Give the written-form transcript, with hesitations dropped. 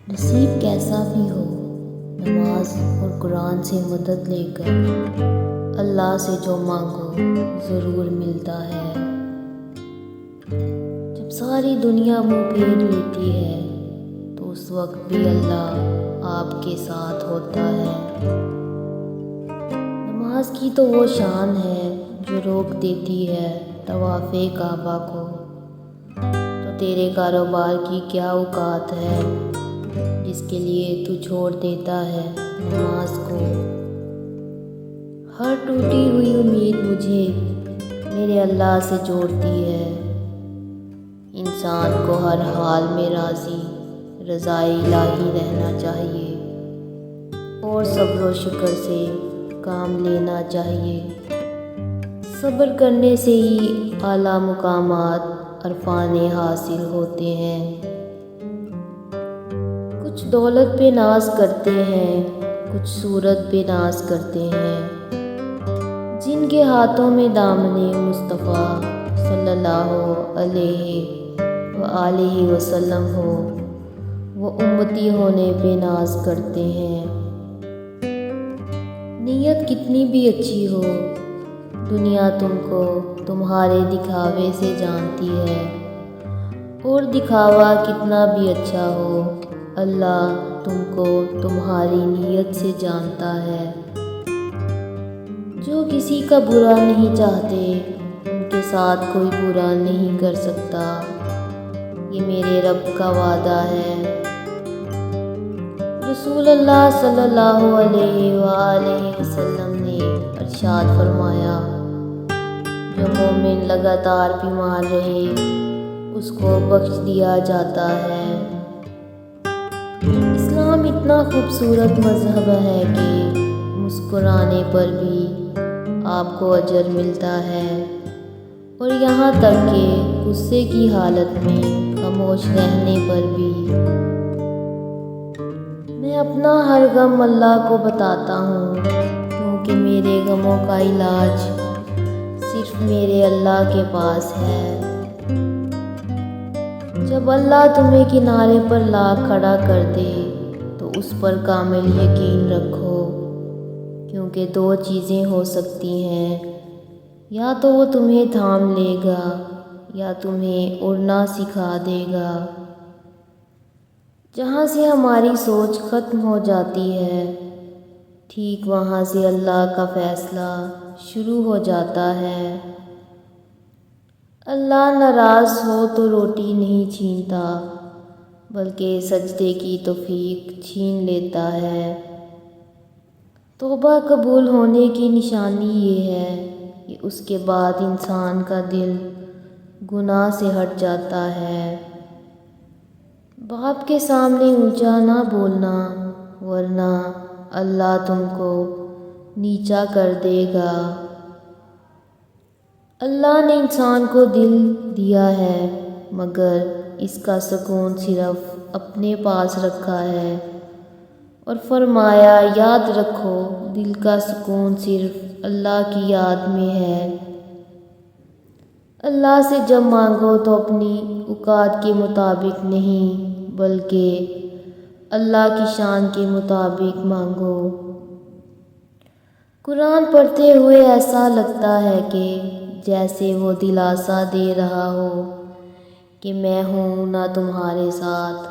نصیب کیسا بھی ہو، نماز اور قرآن سے مدد لے کر اللہ سے جو مانگو ضرور ملتا ہے۔ جب ساری دنیا منہ پھیر لیتی ہے تو اس وقت بھی اللہ آپ کے ساتھ ہوتا ہے۔ نماز کی تو وہ شان ہے جو روک دیتی ہے طواف کعبہ کو، تو تیرے کاروبار کی کیا اوقات ہے جس کے لیے تو چھوڑ دیتا ہے نماز کو۔ ہر ٹوٹی ہوئی امید مجھے میرے اللہ سے جوڑتی ہے۔ انسان کو ہر حال میں راضی رضائے الہی رہنا چاہیے اور صبر و شکر سے کام لینا چاہیے۔ صبر کرنے سے ہی اعلیٰ مقامات عرفان حاصل ہوتے ہیں۔ کچھ دولت پہ ناز کرتے ہیں، کچھ صورت پہ ناز کرتے ہیں۔ جن کے ہاتھوں میں دامن مصطفیٰ صلی اللہ علیہ وآلہ وسلم ہو، وہ امتی ہونے پہ ناز کرتے ہیں۔ نیت کتنی بھی اچھی ہو، دنیا تم کو تمہارے دکھاوے سے جانتی ہے، اور دکھاوا کتنا بھی اچھا ہو، اللہ تم کو تمہاری نیت سے جانتا ہے۔ جو کسی کا برا نہیں چاہتے ان کے ساتھ کوئی برا نہیں کر سکتا، یہ میرے رب کا وعدہ ہے۔ رسول اللہ صلی اللہ علیہ وآلہ وسلم نے ارشاد فرمایا، جو مومن لگاتار بیمار رہے اس کو بخش دیا جاتا ہے۔ اسلام اتنا خوبصورت مذہب ہے کہ مسکرانے پر بھی آپ کو اجر ملتا ہے، اور یہاں تک کہ غصے کی حالت میں خاموش رہنے پر بھی۔ میں اپنا ہر غم اللہ کو بتاتا ہوں، کیونکہ میرے غموں کا علاج صرف میرے اللہ کے پاس ہے۔ جب اللہ تمہیں کنارے پر لا کھڑا کر دے تو اس پر کامل یقین رکھو، کیونکہ دو چیزیں ہو سکتی ہیں، یا تو وہ تمہیں تھام لے گا یا تمہیں اڑنا سکھا دے گا۔ جہاں سے ہماری سوچ ختم ہو جاتی ہے، ٹھیک وہاں سے اللہ کا فیصلہ شروع ہو جاتا ہے۔ اللہ ناراض ہو تو روٹی نہیں چھینتا، بلکہ سجدے کی توفیق چھین لیتا ہے۔ توبہ قبول ہونے کی نشانی یہ ہے کہ اس کے بعد انسان کا دل گناہ سے ہٹ جاتا ہے۔ باپ کے سامنے اونچا نہ بولنا، ورنہ اللہ تم کو نیچا کر دے گا۔ اللہ نے انسان کو دل دیا ہے، مگر اس کا سکون صرف اپنے پاس رکھا ہے، اور فرمایا یاد رکھو دل کا سکون صرف اللہ کی یاد میں ہے۔ اللہ سے جب مانگو تو اپنی اوقات کے مطابق نہیں، بلکہ اللہ کی شان کے مطابق مانگو۔ قرآن پڑھتے ہوئے ایسا لگتا ہے کہ جیسے وہ دلاسا دے رہا ہو کہ میں ہوں نہ تمہارے ساتھ،